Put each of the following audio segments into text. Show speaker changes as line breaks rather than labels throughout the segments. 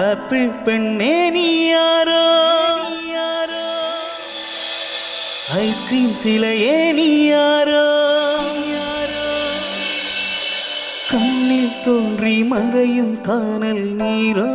Apple பெண்ணே நீ யாரோ, ஐஸ்கிரீம் சிலையே நீ யாரோ, கண்ணில் தோன்றி மறையும் கானல் நீரோ.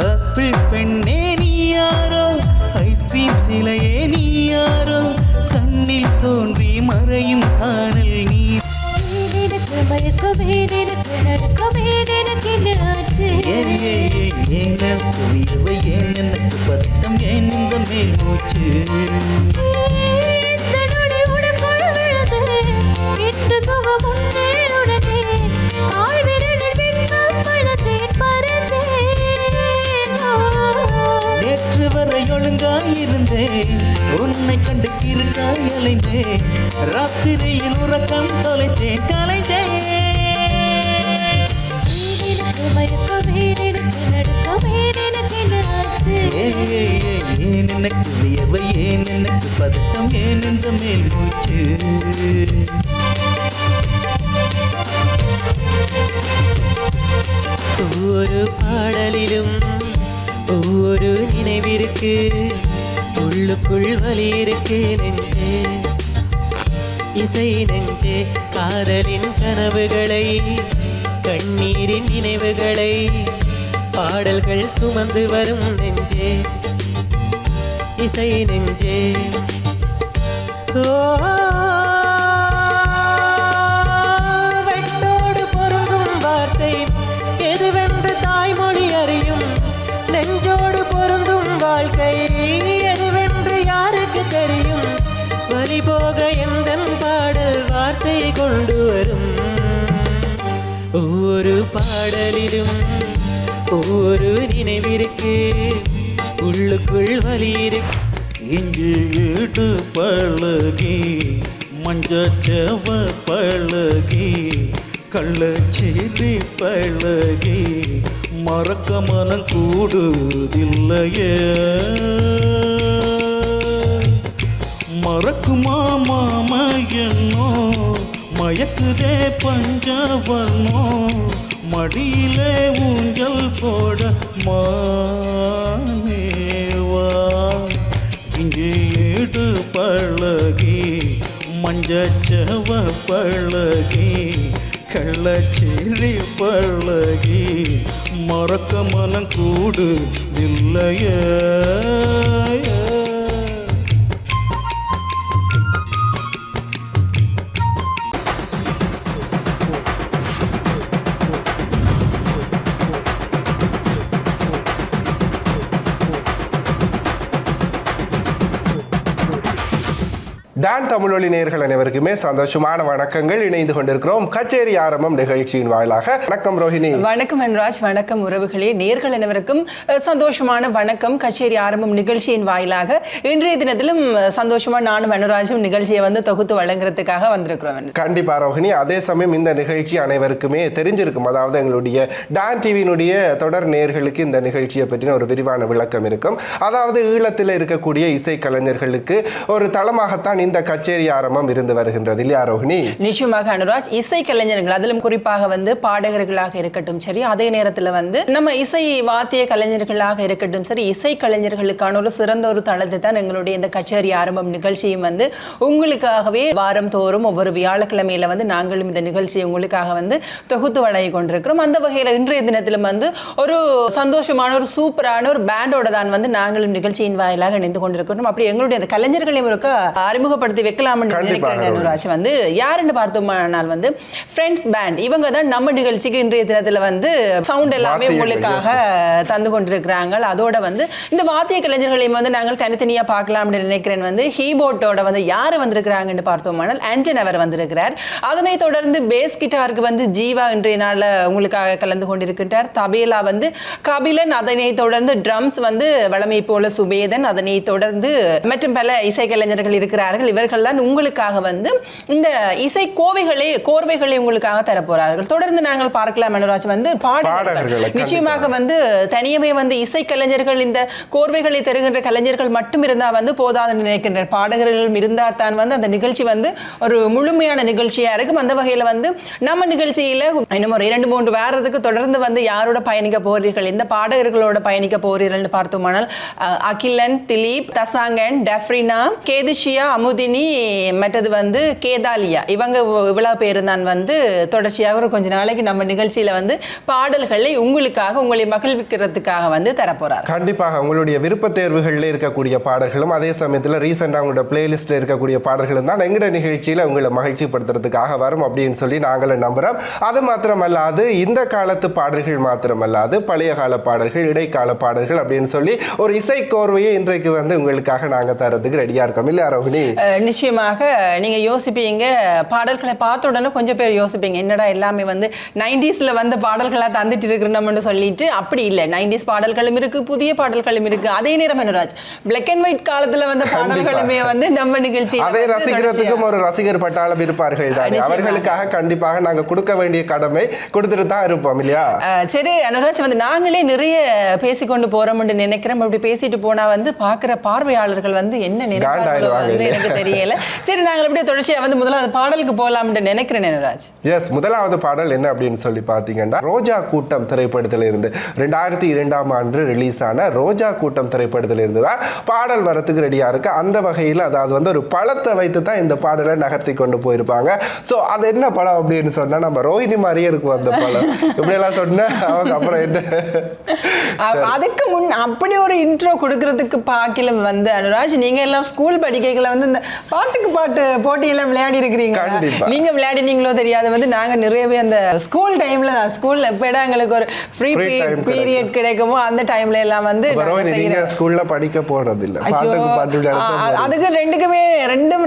ஆப்பிள் பெண்ணே நீ யாரோ, ஐஸ்கிரீம் சிலையே நீ யாரோ, கண்ணில் தோன்றி மறையும் கானல் நீர். எனக்கு பத்தம் ஏன் இந்த மேல் மூச்சு, நேற்று வரை ஒழுங்காயிருந்தேன், உன்னை கண்டு கிருக்காய் அலைந்தேன், ராத்திரியில் உறக்கம் தொலைத்தேன் கலைந்தேன். ஏன் எனக்கு வியர்வை, ஏன் எனக்கு பதட்டம், ஏன் இந்த மேல் மூச்சு.
ஒவ்வொரு பாடலிலும் ஒவ்வொரு நினைவிற்கு, உள்ளுக்குள் வலி இருக்கு நெஞ்சே, இசை நெஞ்சே. காதலின் கனவுகளை, கண்ணீரின் நினைவுகளை, பாடல்கள் சுமந்து வரும் நெஞ்சே, இசை நெஞ்சே. வெட்டோடு பொருந்தும் வார்த்தை எதுவென்று தாய்மொழி அறியும், நெஞ்சோடு பொருந்தும் வாழ்க்கை எதுவென்று யாருக்கு தெரியும். வழி போக எந்தன் பாடல் வார்த்தை கொண்டு வரும். ஒவ்வொரு பாடலிலும் ஒவ்வொரு நினைவிற்கு, உள்ளுக்குள் வலி இருக்கு.
இஞ்சி வீடு பழகி, மஞ்சச்சவ பழகி, கள்ளச்சீரி பழகி, மறக்க மனம் கூடுதில்லையே. மறக்குமா மாமா என்னோ, மயக்குதே பஞ்சவனோ, மடியிலே ஊஞ்சல் போட மானேவா. இங்கே ஏடு பழகி, மஞ்சச்சவ பழகி, கள்ளச்சேரி பழகி, மறக்க மனம் கூடு இல்லையே.
டான் தமிழொலி நேயர்கள் அனைவருக்குமே சந்தோஷமான வணக்கங்கள். இணைந்து கொண்டிருக்கிறோம் கச்சேரி ஆரம்பம் நிகழ்ச்சியின் வாயிலாக. வணக்கம் ரோஹிணி.
வணக்கம் அன்ராஜ். வணக்கம் உறவுகளே. நேயர்கள் அனைவருக்கும் சந்தோஷமான வணக்கம். கச்சேரி ஆரம்பம் நிகழ்ச்சியின் வாயிலாக இன்றைய தினத்திலும் சந்தோஷமா நானும் அனுராஜும் நிகழ்ச்சியை தொகுத்து வழங்குறதுக்காக வந்திருக்கிறோம்.
கண்டிப்பா ரோஹிணி. அதே சமயம் இந்த நிகழ்ச்சி அனைவருக்குமே தெரிஞ்சிருக்கும். அதாவது எங்களுடைய டான் டிவியினுடைய தொடர் நேயர்களுக்கு இந்த நிகழ்ச்சியை பற்றின ஒரு விரிவான விளக்கம் இருக்கும். அதாவது ஈழத்தில் இருக்கக்கூடிய இசை கலைஞர்களுக்கு ஒரு தளமாகத்தான் இந்த கச்சேரி ஆரம்பம் இருந்து வருகின்றது இல்லையா ரோஹிணி?
நிச்சயமாக அனுராஜ். இசை கலைஞர்கள், அதிலும் குறிப்பாக பாடகர்களாக இருக்கட்டும் சரி, அதே நேரத்தில் நம்ம இசை வாத்திய கலைஞர்களாக இருக்கட்டும் சரி, இசை கலைஞர்களுக்கான ஒரு சிறந்த ஒரு தளத்தை தான் எங்களுடைய இந்த கச்சேரி ஆரம்பம் நிகழ்ச்சியும் உங்களுக்காகவே வாரம் தோறும் ஒவ்வொரு வியாழக்கிழமையில நாங்களும் இந்த நிகழ்ச்சியை உங்களுக்காக தொகுத்து வழங்கி கொண்டிருக்கிறோம். அந்த வகையில் இன்றைய தினத்திலும் ஒரு சந்தோஷமான ஒரு சூப்பரான ஒரு பேண்டோட தான் நாங்களும் நிகழ்ச்சியின் வாயிலாக இணைந்து கொண்டிருக்கிறோம். அப்படி எங்களுடைய அந்த கலைஞர்களையும் இருக்க அறிமுக அறிமுகப்படுத்தி வைக்கலாம்னு நினைக்கிறேன் அனுராஜ். வந்து யாருன்னு பார்த்தோம்னால் வந்து ஃப்ரெண்ட்ஸ் பேண்ட், இவங்க தான் நம்ம நிகழ்ச்சிக்கு இன்றைய தினத்துல வந்து சவுண்ட் எல்லாமே உங்களுக்காக தந்து கொண்டிருக்கிறாங்க. அதோட வந்து இந்த வாத்திய கலைஞர்களையும் வந்து நாங்கள் தனித்தனியா பார்க்கலாம்னு நினைக்கிறேன். வந்து ஹீபோர்டோட வந்து யாரு வந்திருக்கிறாங்கன்னு பார்த்தோம்னால் ஆண்டன் அவர் வந்திருக்கிறார். அதனை தொடர்ந்து பேஸ் கிட்டாருக்கு வந்து ஜீவா இன்றைய நாள்ல உங்களுக்காக கலந்து கொண்டிருக்கின்றார். தபேலா வந்து கபிலன், அதனை தொடர்ந்து ட்ரம்ஸ் வந்து வளமை போல சுபேதன், அதனை தொடர்ந்து மற்றும் பல இசைக்கலைஞர்கள் இருக்கிறார்கள். இவர்கள் தான் உங்களுக்காக வந்து இந்த இசை கோர்வைகளை உங்களுக்காக தரப்போறார்கள். தொடர்ந்து நாங்கள் பார்க்கலாம் அனுராஜ். வந்து பாடகர்கள் நிச்சயமாக வந்து தனியமே வந்து இசைக்கலைஞர்கள் இந்த கோர்வைகளை தருகின்ற கலைஞர்கள் மட்டும் இருந்தா வந்து போதாதுன்னு நினைக்கின்றனர். பாடகர்களும் இருந்தா தான் வந்து அந்த நிகழ்ச்சி வந்து ஒரு முழுமையான நிகழ்ச்சியா இருக்கும். அந்த வகையில வந்து நம்ம நிகழ்ச்சியில இன்னும் ஒரு 2-3 வாரத்துக்கு தொடர்ந்து வந்து யாரோட பயணிக்க போறீர்கள், இந்த பாடகர்களோட பயணிக்க போறீர்கள்னு பார்த்தோமானால் அகிலன், திலீப், தசாங்கன், டெஃப்ரினா, கேதிஷியா, அமுதினி, மற்றது வந்து கேதாலியா, இவங்க இவ்வளவு பேர் தான் வந்து தொடர்ச்சியாக ஒரு கொஞ்ச நாளைக்கு நம்ம நிகழ்ச்சியில வந்து பாடல்களை உங்களுக்காக உங்களை மகிழ்விக்கிறதுக்காக வந்து தரப்போறார்.
கண்டிப்பாக உங்களுடைய விருப்ப தேர்வுகளில் இருக்கக்கூடிய பாடல்களும் அதே சமயத்தில் ரீசெண்டாக உங்களோட பிளேலிஸ்ட்ல இருக்கக்கூடிய பாடல்களும் தான் எங்களோட நிகழ்ச்சியில உங்களை மகிழ்ச்சிப்படுத்துறதுக்காக வரும் அப்படின்னு சொல்லி நாங்களும் நம்புறோம். அது மாத்திரமல்லாது இந்த காலத்து பாடல்கள் மாத்திரமல்லாது பழைய கால பாடல்கள், இடைக்கால பாடல்கள் அப்படின்னு சொல்லி ஒரு இசை கோர்வையை இன்றைக்கு வந்து உங்களுக்காக நாங்க தரதுக்கு ரெடியா இருக்கோம். இல்லையா ரோஹிணி?
நிச்சயமாக நீங்க யோசிப்பீங்க, பாடல்களை பார்த்த உடனே கொஞ்சம் பேர் யோசிப்பீங்க, என்னடா எல்லாமே வந்து 90ஸ்ல வந்த பாடல்களா தந்துட்டு இருக்கிறோம்னு சொல்லிட்டு. அப்படி இல்லை, 90s பாடல்களும் இருக்கு, புதிய பாடல்களும் இருக்கு. அதே நேரம் அனுராஜ் பிளாக் அண்ட் ஒயிட் காலத்துல வந்த பாடல்களுமே வந்து நம்ம நிகழ்ச்சி
அதை ரசிக்கிறதுக்கும் ஒரு ரசிகர் பட்டாளம் இருப்பார்கள் தானே, அவர்களுக்காக கண்டிப்பாக நாங்க கொடுக்க வேண்டிய கடமை கொடுத்துட்டு தான் இருப்போம். இல்லையா?
சரி அனுராஜ், வந்து நாங்களே நிறைய பேசிக்கொண்டு போறோம்னு நினைக்கிறோம். அப்படி பேசிட்டு போனா வந்து பாக்குற பார்வையாளர்கள் வந்து என்ன நினைப்பார்கள் வந்து எனக்கு தெரியல. சரி, நாங்கள் அப்படியே தொடர்ச்சியா வந்து முதலாவது பாடலுக்கு போகலாம்னு நினைக்கிறேன் அனுராஜ்.
எஸ், முதலாவது பாடல் என்ன அப்படின்னு சொல்லி பாத்தீங்கன்னா ரோஜா கூட்டம் திரைப்படத்தில் இருந்து 2002ஆம் ஆண்டு ரிலீஸ் ஆன ரோஜா கூட்டம் திரைப்படத்தில் இருந்து தான் பாடல் வரத்துக்கு ரெடியா இருக்கு. அந்த வகையில் அதாவது வந்து ஒரு பழத்தை வைத்து தான் இந்த பாடலை நகர்த்தி கொண்டு போயிருப்பாங்க. ஸோ அது என்ன படம் அப்படின்னு சொன்னா நம்ம ரோஹிணி மாதிரியே இருக்கும் அந்த படம். இப்படியெல்லாம் சொன்ன அவங்க அப்புறம் என்ன,
அதுக்கு முன் அப்படி ஒரு இன்ட்ரோ கொடுக்கறதுக்கு பாக்கில வந்து அனுராஜ், நீங்க எல்லாம் ஸ்கூல் படிக்கைகளை வந்து இந்த பாட்டுக்கு பாட்டு போட்டியெல்லாம் விளையாடி இருக்கிறீங்க. நீங்க விளையாடினீங்களோ தெரியாது, வந்து நாங்க நிறையவே அந்த ஸ்கூல் டைம்ல தான், ஸ்கூல்ல எப்படா எங்களுக்கு ஒரு ஃப்ரீ பீரியட் கிடைக்குமோ அந்த டைம்ல எல்லாம் வந்து
ஸ்கூல்ல படிக்க போறது இல்ல, பாட்டுக்கு பாட்டு விளையாட.
அதுக்கு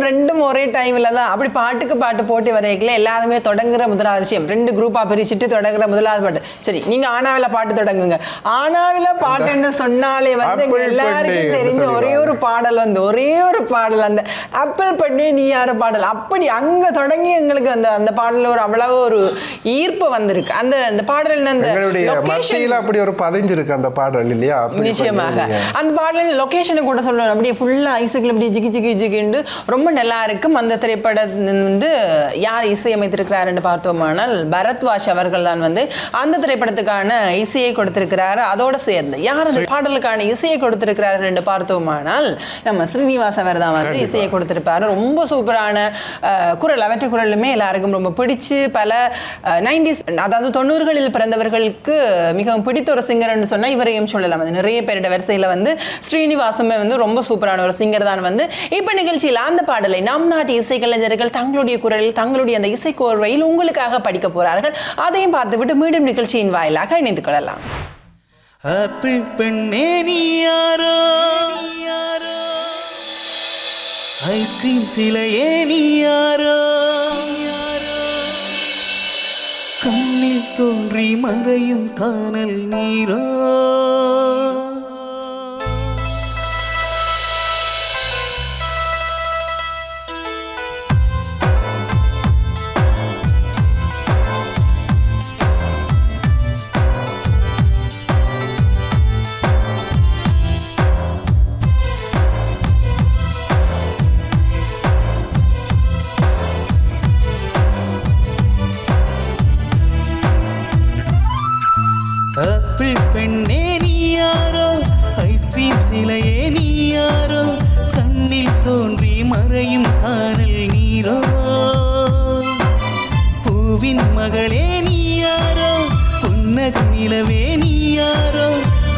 ரெண்டும் ஒரே டைம்ல தான். அப்படி பாட்டுக்கு பாட்டு போட்டி வரைக்கல எல்லாருமே தொடங்குற முதலாவது விஷயம் 2 குரூப்பா பிரிச்சுட்டு தொடங்குற முதலாவது பாட்டு. சரி, நீங்க ஆனாவில பாட்டு தொடங்குங்க. ஆனாவில பாட்டுன்னு சொன்னாலே வந்து எல்லாருக்கும் தெரிஞ்ச ஒரே ஒரு பாடல் அந்த அப்பல் பண்ணி நீ யார பாடல். அப்படி அங்க தொடங்கி எங்களுக்கு அந்த பாடல ஒரு அவ்வளவு ஒரு ஈர்ப்பு வந்திருக்கு. அந்த பாடல் அந்த லொகேஷன்
அப்படி ஒரு பதிஞ்சிருக்கு அந்த பாடல். இல்லையா?
நிச்சயமாக அந்த பாடல் லொகேஷனை கூட சொல்லணும். அப்படியே ஃபுல்லா ஐசுக்குள்ள அப்படி ஜிகின்னு ரொம்ப நல்லா இருக்கும். அந்த திரைப்படம் வந்து யார் இசையமைத்திருக்கிறாருன்னு பார்த்தோமானால் பரத்வாஜ் அவர்கள் தான் வந்து அந்த திரைப்படத்துக்கான இசையை கொடுத்திருக்கிறார். அதோட சேர்ந்து யார் அந்த பாடலுக்கான இசையை கொடுத்திருக்கிறார் என்று பார்த்தோமானால் நம்ம ஸ்ரீனிவாஸ் அவர் தான் வந்து இசையை கொடுத்திருப்பாரு. ரொம்ப சூப்பரான குரல், அவற்ற குரலுமே எல்லாருக்கும் ரொம்ப பிடிச்சு பல 90s அதாவது 90களில் பிறந்தவர்களுக்கு மிகவும் பிடித்த ஒரு சிங்கர்னு சொன்னா இவரையும் சொல்லலாம். வந்து நிறைய பேருடைய வரிசையில வந்து ஸ்ரீனிவாசமே வந்து ரொம்ப சூப்பரான ஒரு சிங்கர் தான். வந்து இப்ப நிகழ்ச்சியில் அந்த பாடலை நம் நாட்டு இசைக்கலைஞர்கள் தங்களுடைய குரலில் தங்களுடைய அந்த இசை கோர்வையில் உங்களுக்காக படிக்க போறார்கள். அதையும் பார்த்துவிட்டு மீண்டும் நிகழ்ச்சியின் வாயிலாக இணைந்து கொள்ளலாம்.
ஆப்பிள் பெண்ணே நீ யாரோ, ஐஸ்கிரீம் சிலையே நீ யாரோ, கண்ணில் தோன்றி மறையும் காணல் நீரோ, ஆப்பிள் பெண்ணே நீ யாரோ, ஐஸ்கிரீம் சிலையே நீ யாரோ, கண்ணில் தோன்றி மறையும் காணல் நீரோ, பூவின் மகளே நீ யாரோ, புன்னகை நிலவே நீ யாரோ,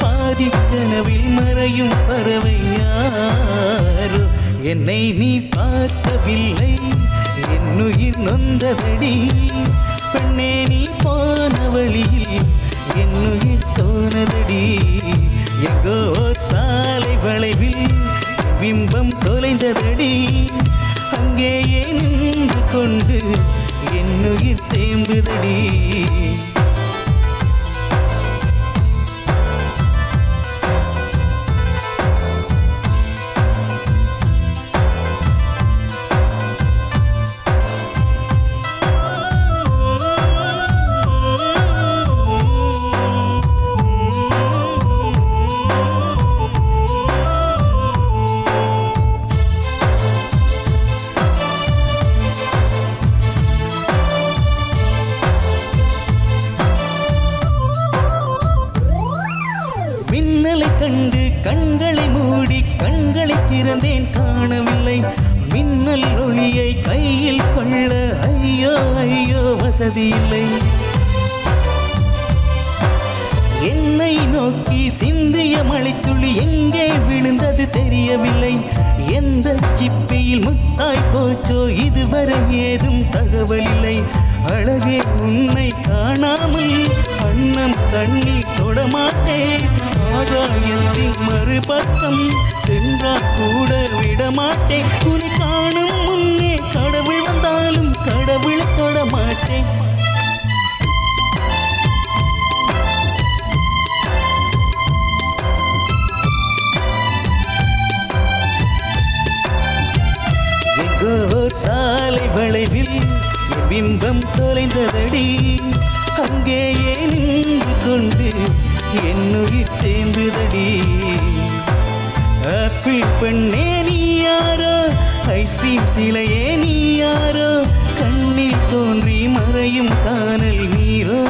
பாதிக்கனவில் மறையும் பறவை யாரோ, என்னை நீ பார்க்கவில்லை என்னுயிர் நொந்ததடி பெண்ணே நீ போன வழியில் என்னுயிர் தோனதடி எங்கோ ஓர் சாலை வளைவில் பிம்பம் தொலைந்ததடி அங்கேயே நின்று கொண்டு என்னுயிர் தேம்புதடி மின்னலை கண்டு கண்களை மூடி கண்களை திறந்தேன் காணவில்லை மின்னல் ஒளியை கையில் கொள்ள ஐயோ ஐயோ வசதி இல்லை என்னை நோக்கி சிந்திய மழைத்துளி எங்கே விழுந்தது தெரியவில்லை எந்த சிப்பியில் முத்தாய் போச்சோ இதுவரை ஏதும் தகவல் இல்லை அழகே உன்னை காணாமல் அன்னம் தண்ணீர் தொடமாட்டேன் ஆகாயத்தின் மறுபக்கம் சென்றால் கூட விடமாட்டேன் உன்னை காணும் முன்னே கடவுள் வந்தாலும் கடவுளை தொடமாட்டேன் எங்கோர் சாலை வளைவில் என் பிம்பம் தொலைந்ததடி அங்கேயே நின்று கொண்டு என்னுயிர் தேம்புதடி ஆப்பிள் பெண்ணே நீ யாரோ ஐஸ்கிரீம் சிலையே நீ யாரோ கண்ணில் தோன்றி மறையும் காணல் நீரோ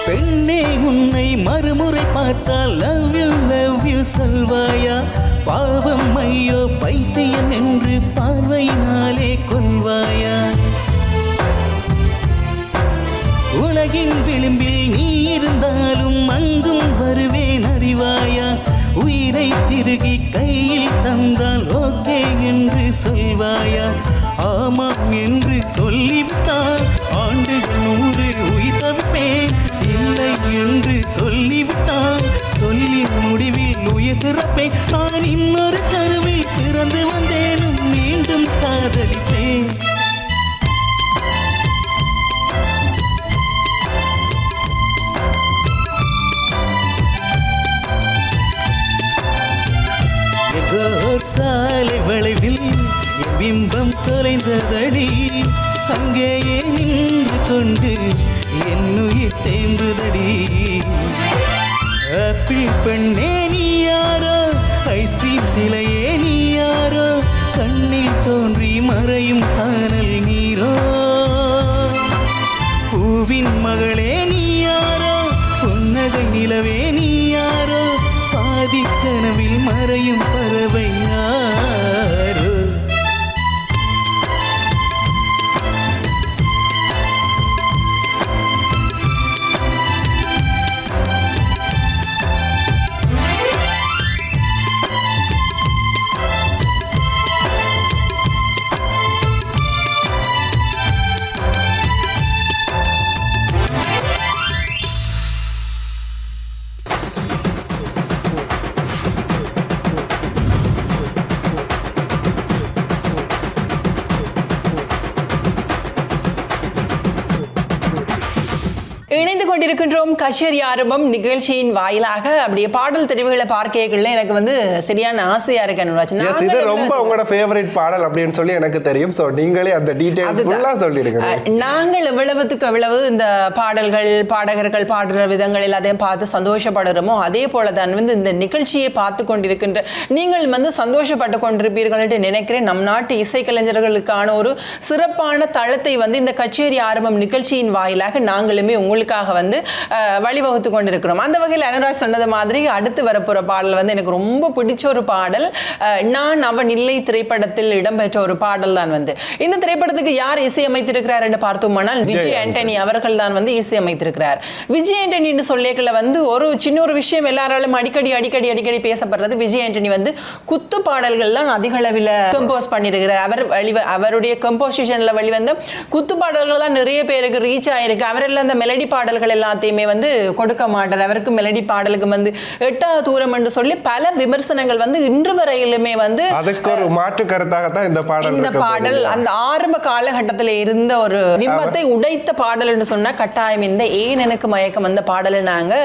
பெண்ணே உன்னை மறுமுறை பார்த்தால் லவ் யூ சொல்வாயா பாவம் ஐயோ பைத்தியம் என்று பார்வையினாலே கொள்வாயா உலகின் விளிம்பில் நீ இருந்தாலும் அங்கும் வருவேன் அறிவாயா உயிரை திருகி கையில் தந்தால் ஓகே என்று சொல்வாயா ஆமாம் என்று சொல்லிவிட்டால் ஆண்டுகள் 100 உயிர் தவிப்பேன் இல்லை என்று சொல்லிவிட்டால் சொல்லின் முடிவில் உயிர் திறப்பேன் நான் இன்னொரு கருவில் பிறந்து வந்தேனும் மீண்டும் காதலிப்பேன் சாலை வளைவில் என் பிம்பம் தொலைந்ததடி அங்கேயே நின்று கொண்டு என்னுயிர் தேம்புதடி ஆப்பிள் பெண்ணே நீ யாரோ ஐஸ்கிரீம் சிலையே நீ யாரோ கண்ணில் தோன்றி மறையும் காணல் நீரோ பூவின் மகளே நீ யாரோ புன்னகை நிலவே நீ யாரோ பாதி கனவில் மறையும் பறவை யாரோ
கொண்டிருக்கின்றோம் கச்சேரி ஆரம்பம் நிகழ்ச்சியின் வாயிலாக அப்படியே பாடல் தெரிவுகளை பார்க்கல எனக்கு வந்து சரியான ஆசையா இருக்கு அனுராஜ்.
இது ரொம்ப உங்களோட ஃபேவரட் பாடல் அப்படின்னு சொல்லி எனக்கு தெரியும். சோ நீங்களே அந்த டீடைல்ஸ் ஃபுல்லா சொல்லிடுங்க.
நாங்கள் எவ்வளவுக்கு எவ்வளவு இந்த பாடல்கள் பாடகர்கள் பாடுற விதங்கள் எல்லாத்தையும் பார்த்து சந்தோஷப்படுறோமோ அதே போல தான் வந்து இந்த நிகழ்ச்சியை பார்த்து கொண்டிருக்கின்ற நீங்கள் வந்து சந்தோஷப்பட்டு கொண்டிருப்பீர்கள் என்று நினைக்கிறேன். நம் நாட்டு இசைக்கலைஞர்களுக்கான ஒரு சிறப்பான தளத்தை வந்து இந்த கச்சேரி ஆரம்பம் நிகழ்ச்சியின் வாயிலாக நாங்களுமே உங்களுக்காக வந்து வழிவகுத்து கொண்டிருக்கிறோம். அந்த வகையில் அனுராஜ் சொன்னது மாதிரி அடுத்து வரப்போற பாடல் வந்து எனக்கு ரொம்ப பிடிச்ச ஒரு பாடல். நான் அவன் இல்லை திரைப்படத்தில் இடம்பெற்ற ஒரு பாடல் தான் வந்து இந்த திரைப்படத்துக்கு யார் இசையமைத்திருக்கிறார் என்று பார்த்தோம்னால் விஜய் ஆண்டனி அவர்கள் தான் வந்து இசையமைத்திருக்கிறார். விஜய் ஆண்டனின்னு சொல்லியக்கல வந்து ஒரு சின்ன ஒரு விஷயம் எல்லாராலும் அடிக்கடி பேசப்படுறது. விஜய் ஆண்டனி வந்து குத்து பாடல்கள் தான் அதிக அளவில் கம்போஸ் பண்ணியிருக்கிறார். அவருடைய கம்போசிஷன்ல வெளிவந்த குத்து பாடல்கள் தான் நிறைய பேருக்கு ரீச் ஆயிருக்கு. அவரெல்லாம் அந்த மெலடி பாடல்கள் எல்லாத்தையுமே வந்து கொடுக்க மாட்டார். அவருக்கு மெலடி பாடலுக்கு வந்து எட்டாவது தூரம் என்று சொல்லி பல விமர்சனங்கள் வந்து இன்று வரையிலுமே வந்து
அதுக்கு ஒரு மாற்று கருத்தாகத்தான் இந்த பாடல்
அந்த ஆரம்ப காலகட்டத்தில் இருந்த ஒரு பிம்பத்தை உடைத்த பாடல் என்று சொன்னா கட்டாயம் இந்த ஏன் எனக்கு மயக்கம் அந்த பாடலை நாங்க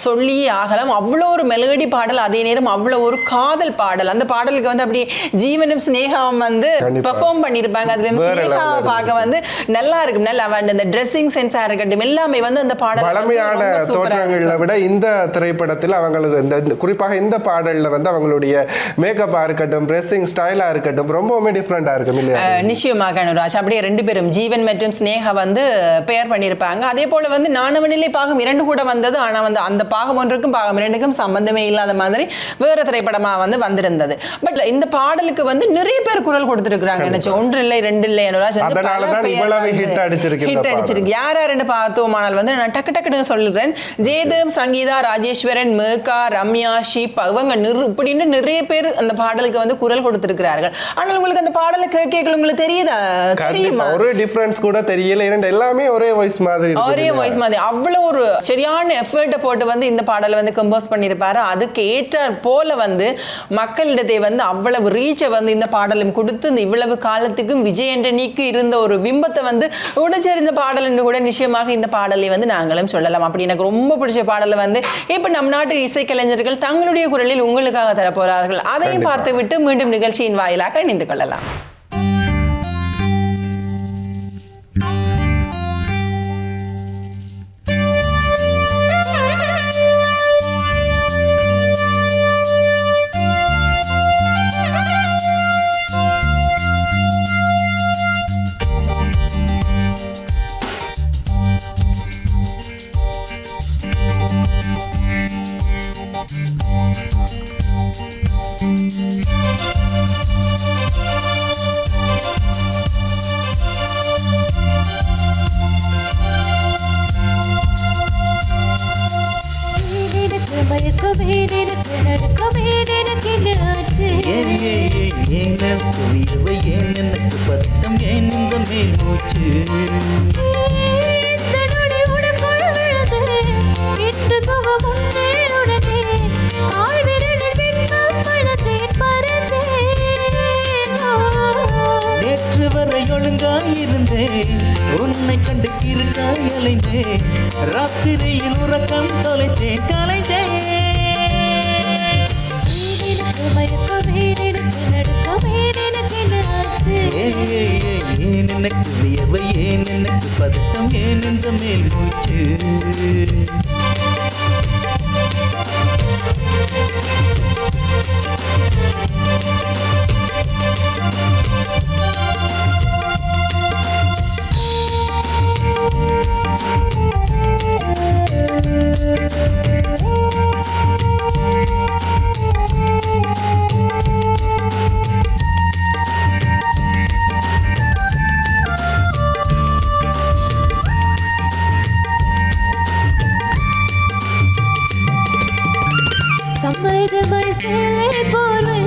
சொல்லியே ஆகலாம். அவ்வளோ ஒரு மெலடி பாடல், அதே நேரம் அவ்வளோ ஒரு காதல் பாடல். அந்த பாடலுக்கு வந்து அப்படி ஜீவனும் ஸ்னேகாவும் வந்து பெர்ஃபார்ம் பண்ணியிருப்பாங்க. அதுல ஸ்னேகாவை பார்க்க வந்து நல்லா இருக்கும். நல்லா அந்த ட்ரெஸ்ஸிங் சென்ஸா இருக்கட்டும் எல்லாமே வந்து அந்த பாடல்
பழமையான தோற்றங்களை விட இந்த திரைப்படத்தில் அவங்களுக்கு இந்த குறிப்பாக இந்த பாடல்ல வந்து அவங்களுடைய மேக்கப்பா இருக்கட்டும் ட்ரெஸ்ஸிங் ஸ்டைலா இருக்கட்டும் ரொம்பவுமே டிஃப்ரெண்டா இருக்கும் இல்லையா?
நிச்சயமாக அனுராஜ். அப்படியே ரெண்டு பேரும் ஜீவன் மற்றும் ஸ்னேகா வந்து பெயர் பண்ணியிருப்பாங்க. அதே போல வந்து நானவனிலே பாகம் 2 கூட வந்தது. ஆனா வந்து அந்த பாகம் 1க்கும் பாகம் 2க்கும் சம்பந்தமே இல்லாத மாதிரி வேற திரைப்படமா வந்து வந்திருந்தது. பட் இந்த பாடலுக்கு வந்து நிறைய பேர் குரல் கொடுத்திருக்காங்க. நினைச்சு 1 இல்லை 2 இல்லை அனுராஜ் வந்து ஹிட் அடிச்சிருக்கு. யாருன்னு பார்த்தோமானால் வந்து நான் டக்கு சொல்லுறேன். ஜெயதேவ், சங்கீதா, ராஜேஸ்வரன், மேகா, ரம்யா, ஷீப் இவங்க இப்படின்னு நிறைய பேர் அந்த பாடலுக்கு வந்து குரல் கொடுத்திருக்கிறார்கள். ஆனால் உங்களுக்கு அந்த பாடலை கேட்க உங்களுக்கு தெரியுமா?
ஒரு டிஃபரன்ஸ் கூட தெரியல. எல்லாமே ஒரே வாய்ஸ் மாதிரி
அவ்வளவு ஒரு சரியான எஃபர்ட் போட்டு வந்து இந்த பாடலை வந்து கம்போஸ் பண்ணியிருப்பாரு. அதுக்கு ஏற்ற போல வந்து மக்களிடத்தை வந்து அவ்வளவு ரீச்சை வந்து இந்த பாடலும் கொடுத்து இந்த இவ்வளவு காலத்துக்கும் விஜய் ஆண்டனிக்கு இருந்த ஒரு பிம்பத்தை வந்து உடைச்செறிந்த பாடல் என்று கூட நிச்சயமாக இந்த பாடலை வந்து நாங்களும் சொல்லலாம். அப்படி எனக்கு ரொம்ப பிடிச்ச பாடலை வந்து இப்ப நம் நாட்டு இசைக்கலைஞர்கள் தங்களுடைய குரலில் உங்களுக்காக தரப்போறார்கள். அதையும் பார்த்து விட்டு மீண்டும் நிகழ்ச்சியின் வாயிலாக இணைந்து கொள்ளலாம்.
நேற்று வரை ஒழுங்காயிருந்தேன், உன்னை கண்டு கிறுக்காய் அலைந்தேன், ராத்திரியில் உறக்கம் தொலைத்தேன் கலைந்தேன். ஏன் எனக்கு வியர்வை, ஏன் எனக்கு பதட்டம், ஏன் இந்த மேல் மூச்சு?
சம்மதமாய் சேலை போர்வை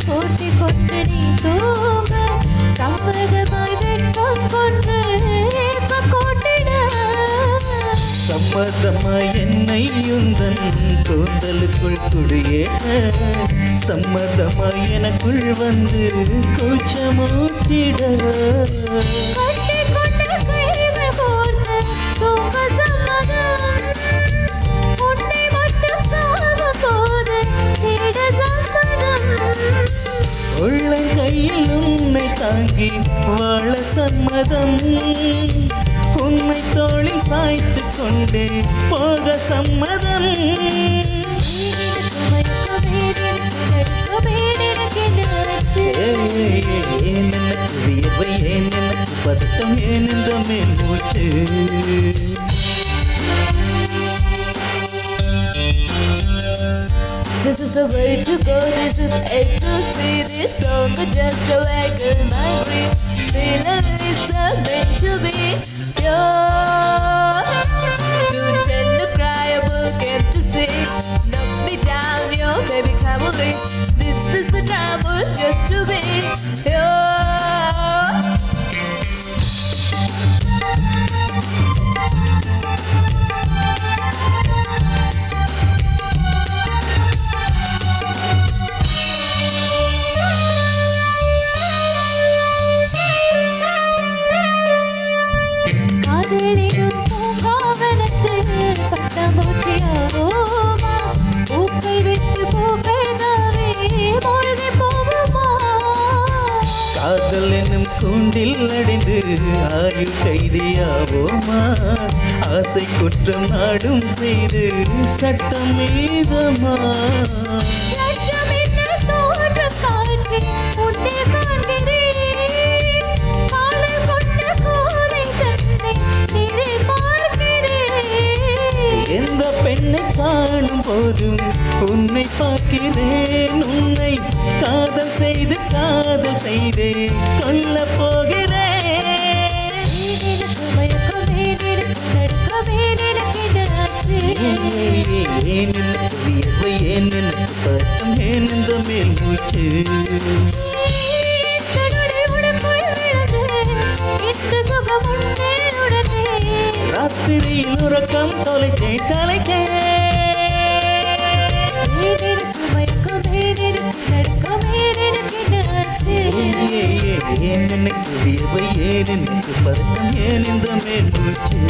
போட்டி கொண்டு நீ தூங்க, சம்மதமாய் வெட்கம் கொன்று கோட்டிட,
சம்மதமாய் என்னை உந்தன் கூந்தலுக்குள் குடியேற, சம்மதமாய் எனக்குள் வந்து கூச்சமூட்டிட,
கட்டி கொண்ட கைகள் கோர்த்து தூங்க சம்மதம்
உள்ளங்கையில் உன்னை தாங்கி வாழ சம்மதம், உன்னை தோளில் சாய்த்து கொண்டே போக சம்மதம். ஏன் எனக்கு வியர்வை, ஏன் எனக்கு பதட்டம், ஏன் இந்த மேல் மூச்சு?
This is the way to go, this is A to C. This song is just a wagon, my dream. Feeling is meant to be yours. Too tend to cry, a book to see. Knock me down, yo, baby, come with me. This is the trouble, just to be yours. காதலிடும் பூங்காவனத்தில் பட்டாம்பூச்சியாவோமா, பூக்கள் விட்டு பூக்கள் தாவே மூழ்கி போவோமா?
காதல் என்னும் கூண்டில் அடைந்து ஆயுள் கைதியாவோமா, ஆசை குற்றம் நாடும் செய்து சட்டம் மீதமா?
லட்சமின்னல் தோன்றும் காட்சி உன்னை காண்கிறேன், காலை கொண்ட கோரை தன்னை நீரை பார்க்கிறேன்.
எந்த பெண்ணை காணும் போதும் உன்னை பார்க்கிறேன், உன்னை காதல் செய்து கொல்ல போகிறேன்.
எனக்கு மயக்கமே, எனக்கு நடுக்கமே, எனக்கு என்னாச்சு?
ஏன் எனக்கு வியர்வை, ஏன் எனக்கு பதட்டம், ஏன் இந்த மேல் மூச்சு?
தன்னுடைய உனக்குள் விழுந்து இன்று சுகம் உன்னில் உணர்ந்தே.
ராத்திரியில் உறக்கம் தொலைத்தேன்.
எனக்கு மயக்கமே, எனக்கு நடுக்கமே, எனக்கு என்னாச்சு?
ஏன் எனக்கு வியர்வை, ஏன் எனக்கு பதட்டம், ஏன் இந்த மேல் மூச்சு?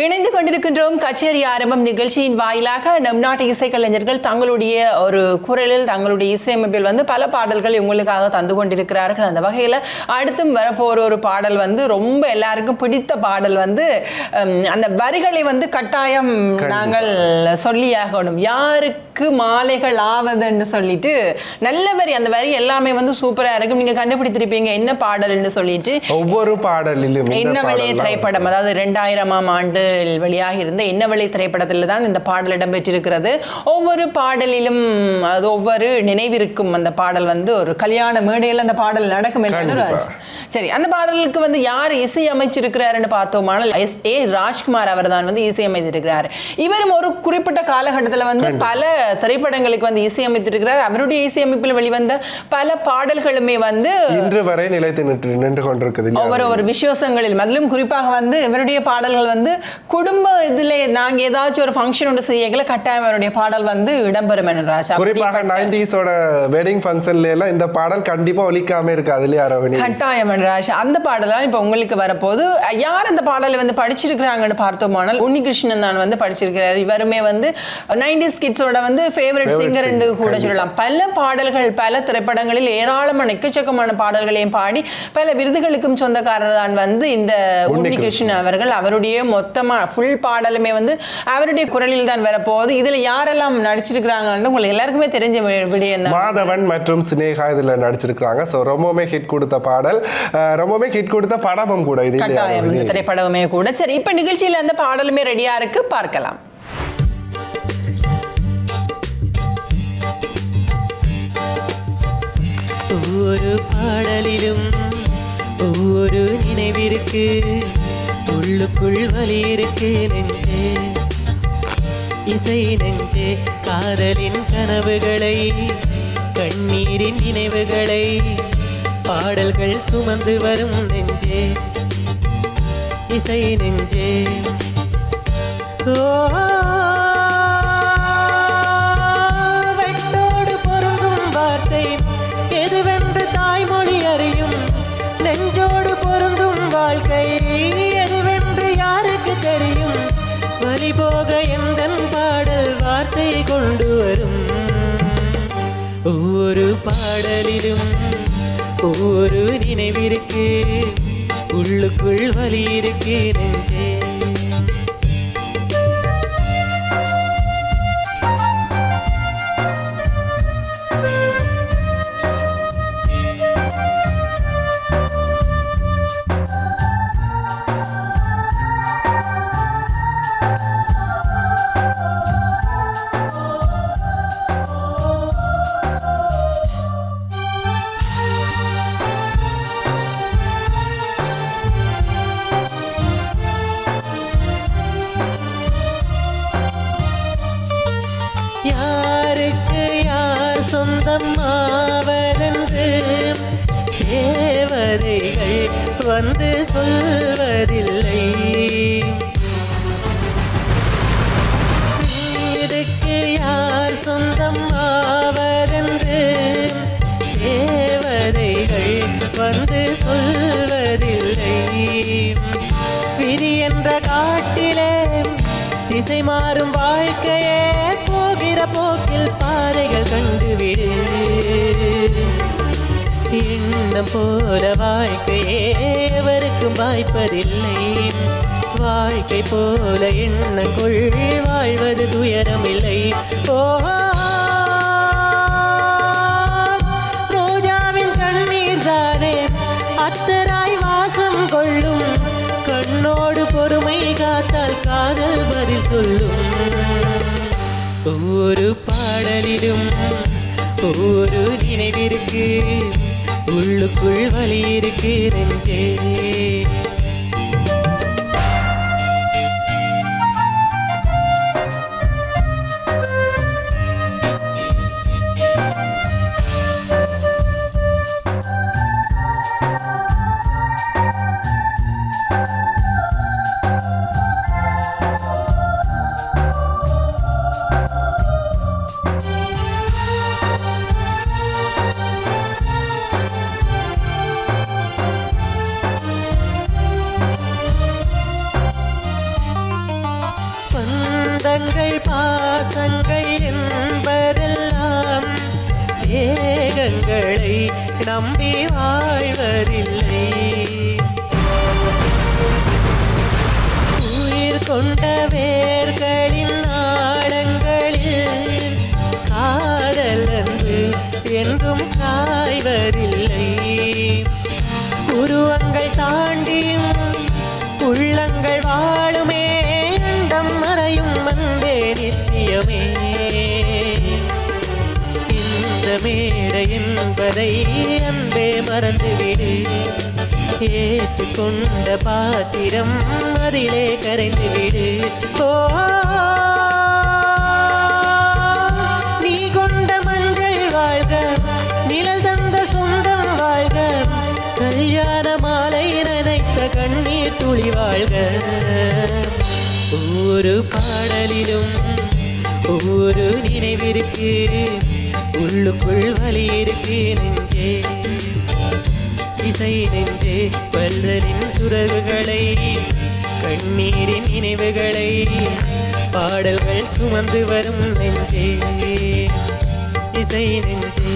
இணைந்து கொண்டிருக்கின்றோம் கச்சேரி ஆரம்பம் நிகழ்ச்சியின் வாயிலாக நம் நாட்டு இசைக்கலைஞர்கள் தங்களுடைய ஒரு குரலில் தங்களுடைய இசையமைப்பில் வந்து பல பாடல்களை உங்களுக்காக தந்து கொண்டிருக்கிறார்கள். அந்த வகையில் அடுத்தும் வரப்போகிற ஒரு பாடல் வந்து ரொம்ப எல்லாருக்கும் பிடித்த பாடல் வந்து அந்த வரிகளை வந்து கட்டாயம் நாங்கள் சொல்லியாகணும். யாருக்கு மாலைகள் ஆவதுன்னு சொல்லிட்டு நல்ல வரி, அந்த வரி எல்லாமே வந்து சூப்பராக இருக்கும். நீங்கள் கண்டுபிடித்திருப்பீங்க என்ன பாடல்னு சொல்லிட்டு.
ஒவ்வொரு பாடலிலும்
என்னவளே திரைப்படம், அதாவது 2000ஆம் ஆண்டு வெளியாக இருந்த என்னவளை திரைப்படத்தில் தான் இந்த பாடல் இடம்பெற்றிருக்கிறது. ஒவ்வொரு பாடலிலும் அது ஒவ்வொரு நினைவிருக்கும். அந்த பாடல் வந்து ஒரு கல்யாண மேடையில் அந்த பாடல் நடக்கும். சரி, அந்த பாடலுக்கு வந்து யார் இசை அமைச்சிருக்கிறாருன்னு பார்த்தோமானால் S.A. ராஜ்குமார் அவர் தான் வந்து இசையமைத்திருக்கிறார். இவரும் ஒரு குறிப்பிட்ட காலகட்டத்தில் வந்து பல திரைப்படங்களுக்கு வந்து இசையமைத்திருக்கிறார். அவருடைய இசையமைப்பில் வெளிவந்த பல பாடல்களுமே வந்து
இன்று வரை நிலைத்து நின்று கொண்டிருக்குது.
ஒவ்வொரு விசேஷங்களில் அதிலும் குறிப்பாக வந்து இவருடைய பாடல்கள் வந்து குடும்ப இதுல நாங்க ஏதாச்சும் ஒரு ஃபங்க்ஷன் ஒன்று செய்யல கட்டாயம் அவருடைய பாடல் வந்து இடம்பெறும்.
குறிப்பாக 90s-ஓட வெட்டிங் ஃபங்க்ஷன்ல எல்லாம் இந்த பாடல் கண்டிப்பா ஒலிக்காம இருக்காது இல்லையா ரவினி?
கட்டாயம் ராஜ். அந்த பாடல் தான் இப்போ உங்களுக்கு வரப்போது. யார் அந்த பாடலை வந்து படிச்சிருக்கிறாங்கன்னு பார்த்தோமானால் உன்னிகிருஷ்ணன் தான் வந்து படிச்சிருக்கிறார். இவருமே வந்து 90s கிட்ஸோட வந்து ஃபேவரட் சிங்கர் என்று கூட சொல்லலாம். பல பாடல்கள் பல திரைப்படங்களில் ஏராளமான எக்கச்சக்கமான பாடல்களையும் பாடி பல விருதுகளுக்கும் சொந்தக்காரர் தான் வந்து இந்த உன்னிகிருஷ்ணன் அவர்கள். அவருடைய மொத்தமா ஃபுல் பாடலுமே வந்து அவருடைய குரலில் தான் வரப்போகுது. இதுல யாரெல்லாம் நடிச்சிருக்கிறாங்கன்னு உங்களுக்கு எல்லாருக்குமே தெரிஞ்ச விடயம் தான்.
மாதவன் மற்றும் சினேகா இதுல நடிச்சிருக்காங்க. சோ ரொம்பவே ஹிட் கொடுத்த பாடல், ரொம்பவே ஹிட் கொடுத்த படமும் கூட இது.
கட்டாயம் இந்த திரைப்படமே கூட. சரி, இப்ப நிகழ்ச்சியில அந்த பாடலுமே ரெடியா இருக்கு, பார்க்கலாம்.
ஒவ்வொரு பாடலிலும் ஒவ்வொரு நினைவிருக்கு, உள்ளுக்குள் வலி இருக்கு நெஞ்சே, இசை நெஞ்சே. காதலின் கனவுகளை கண்ணீரின் நினைவுகளை பாடல்கள் சுமந்து வரும் நெஞ்சே, இசை நெஞ்சே. வெட்டோடு பொருந்தும் வார்த்தை எதுவென்று தாய்மொழி அறியும், நெஞ்சோடு பொருந்தும் வாழ்க்கை எதுவென்று யாருக்கு தெரியும், வழி போக ஒவ்வொரு பாடலிலும் ஒவ்வொரு நினைவிருக்கு, உள்ளுக்குள் வலி இருக்கு நெஞ்சே. யாருக்கு யார் சொந்தம் ஆவதென்று தேவதைகள் வந்து சொல்வதில்லை. வீருக்கு யார் சொந்தம் ஆவதென்று தேவதைகள் வந்து சொல்வதில்லை. விதி என்ற காட்டிலே திசை மாறும் வாழ்க்கையே போகிற போக்கில் பாதைகள் கண்டுவிடு. எண்ணம் போல வாழ்க்கையே எவருக்கும் வாய்ப்பதில்லை. வாழ்க்கை போல எண்ணங்கொள் வாழ்வது துயரமில்லை. ஓ ரோஜாவின் கண்ணீர் தானே அத்தராய் வாசம் கொள்ளும். கண்ணோடு பொறுமை காத்தால் காதல் பதில் சொல்லும். ஒவ்வொரு பாடலிலும் ஒவ்வொரு நினைவிருக்கு, உள்ளுக்குள் வலி இருக்கு நெஞ்சே. பந்தங்கள் பாசங்கள் என்பதெல்லாம் தேகங்களை நம்பி வாழ்வதில்லை. உயிர் கொண்ட வேர்களின் ஆழங்களில் காதல் அன்பு என்றும் காய்வதில்லை. உருவங்கள் தாண்டியும் உள்ளங்கள் வாழுமே, அண்டம் மறையும் அன்பே நித்தியமே. இந்த மேடை என்பதை அன்பே மறந்துவிடு. ஏற்றுக்கொண்ட பாத்திரம் அதிலே கரைந்துவிடு. ஓ நீ கொண்ட மஞ்சள் வாழ்க, நிழல் தந்த சொந்தம் வாழ்க, கல்யாண மாலை நனைத்த கண்ணீர் துளி வாழ்க. ஒவ்வொரு பாடலிலும் ஒவ்வொரு நினைவிருக்கு, உள்ளுக்குள் வலி இருக்கு நெஞ்சே. இசை நெஞ்சே பல்லரின் சுரகுகளை, கண்ணீரின் நினைவுகளை பாடல்கள் சுமந்து வரும் நெஞ்சே. இசை நெஞ்சே.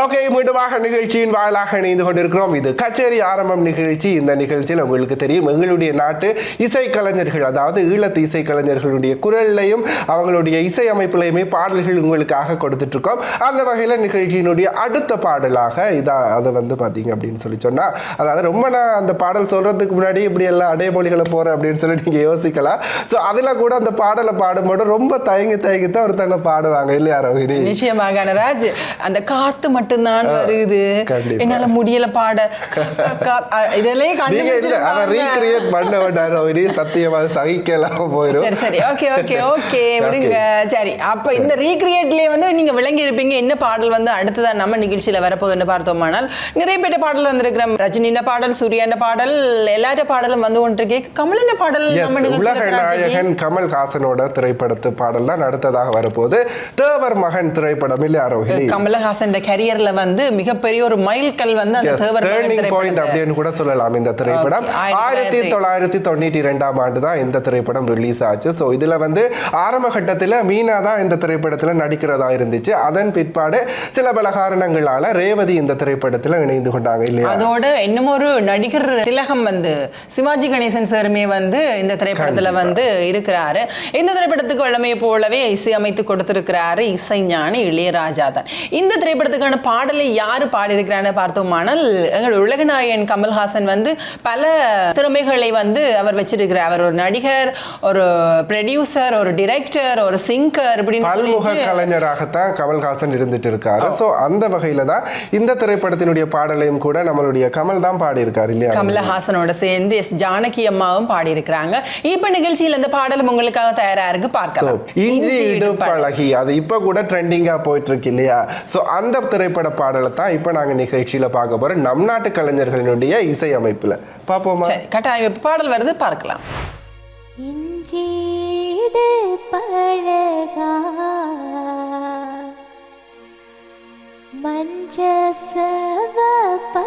ஓகே, மீண்டுமாக நிகழ்ச்சியின் வாயிலாக இணைந்து கொண்டிருக்கிறோம். இது கச்சேரி ஆரம்பம் நிகழ்ச்சி. இந்த நிகழ்ச்சியில் உங்களுக்கு தெரியும், எங்களுடைய நாட்டு இசைக்கலைஞர்கள், அதாவது ஈழத்து இசைக்கலைஞர்களுடைய குரல்லையும் அவங்களுடைய இசை அமைப்புலையுமே பாடல்கள் உங்களுக்காக கொடுத்துட்டு இருக்கோம். அந்த வகையில் நிகழ்ச்சியினுடைய அடுத்த பாடலாக அதை வந்து பார்த்தீங்க அப்படின்னு சொல்லி சொன்னால், அதாவது ரொம்ப நான் அந்த பாடல் சொல்றதுக்கு முன்னாடி இப்படி எல்லாம் அடைமொழிகளை போகிறேன் அப்படின்னு சொல்லி நீங்கள் யோசிக்கலாம். ஸோ அதில் கூட அந்த பாடலை பாடும்போது ரொம்ப தயங்கி தான் ஒருத்தவங்க பாடுவாங்க இல்லையா ரோஹிணி?
நிச்சயமாக கனராஜ், அந்த காத்து மட்டும்தான் வருது
கண்டிப்பா.
என்னால முடியல பாட இதெல்லாம்
ரீக்ரியேட் பண்ண வேண்டாரோ இனி சத்தியமா சகிக்கலாம் போயிடும்.
சரி சரி ஓகே ஓகே ஓகே விடுங்க. சரி அப்ப இந்த ரீக்ரியேட்லயே வந்து நீங்க விளங்கி இருப்பீங்க என்ன பாடல் வந்து அடுத்ததான் நம்ம நிகழ்ச்சியில வரப்போகுதுன்னு பார்த்தோமானால் நிறைய பேர் பாடல் வந்திருக்கிற ரஜினியின் பாடல், சூர்யாண்ட பாடல், எல்லார பாடலும் வந்து கொண்டிருக்கே. கமலின் பாடல் நம்ம
உலக நாயகன் கமல்ஹாசனோட திரைப்படத்து பாடல் தான் அடுத்ததாக வரப்போகுது. தேவர் மகன் திரைப்படம் இல்லையா ரோஹிணி?
கமலஹாசன் கரியர்ல வந்து மிகப்பெரிய ஒரு மைல்கல் வந்து அந்த தேவர்
டர்னிங் பாயிண்ட் அப்படின்னு கூட சொல்லலாம். இந்த திரைப்படம் 1992ஆம் ஆண்டு தான் இந்த திரைப்படம் ரிலீஸ் ஆச்சு. ஸோ இதுல வந்து ஆரம்ப கட்டத்தில் மீனா தான் இந்த திரைப்படத்தில் நடிக்கிறதா இருந்துச்சு. அதன் பிற்பாடு சில பல காரணங்களால ரேவதி இந்த திரைப்படத்தில் இணைந்து கொண்டாங்க இல்லையா?
அதோட இன்னும் ஒரு நடிகர் திலகம் வந்து சிவாஜி கணேசன் சாருமே வந்து இந்த திரைப்படத்துல வந்து இருக்கிறாரு. இந்த திரைப்படத்துக்கு வல்லமையை போலவே இசையமைத்து கொடுத்திருக்கிறாரு இசைஞானி இளையராஜா தான். இந்த திரைப்படத்துக்கான பாடலை யாரு பாடியிருக்கிறான்னு பார்த்தோமானால் எங்கள் உலகநாயகன் கமல்ஹாசன் வந்து பல திறமைகளை வந்து அவர் வச்சிருக்கிறார். அவர் ஒரு நடிகர், ஒரு ப்ரொடியூசர், ஒரு டிரெக்டர், ஒரு சிங்கர், இப்படின்னு
பல்முக கலைஞராகத்தான் கமல்ஹாசன் இருந்துட்டு இருக்காரு. ஸோ அந்த வகையில தான் இந்த திரைப்படத்தினுடைய பாடலையும் கூட நம்மளுடைய கமல் தான் பாடியிருக்காரு இல்லையா?
கமலஹாசனோட சேர்ந்து எஸ் ஜானகி அம்மாவும் பாடியிருக்கிறாங்க. இப்ப நிகழ்ச்சியில் இந்த பாடல் உங்களுக்காக தயாரா இருக்கு, பார்க்கலாம்.
இஞ்சி இடுப்பழகி அது இப்ப கூட ட்ரெண்டிங்கா போயிட்டு இருக்கு இல்லையா? சோ அந்த திரைப்பட பாடலை தான் இப்ப நாங்க நிகழ்ச்சியில பார்க்க போறோம். நம் நாட்டு கலைஞர்களினுடைய இசை அமைப்புல பாப்போமா?
கட்டாயம் பாடல் வருது, பார்க்கலாம்.
இஞ்சி இடுப்பழகா மஞ்ச சவப்பழகா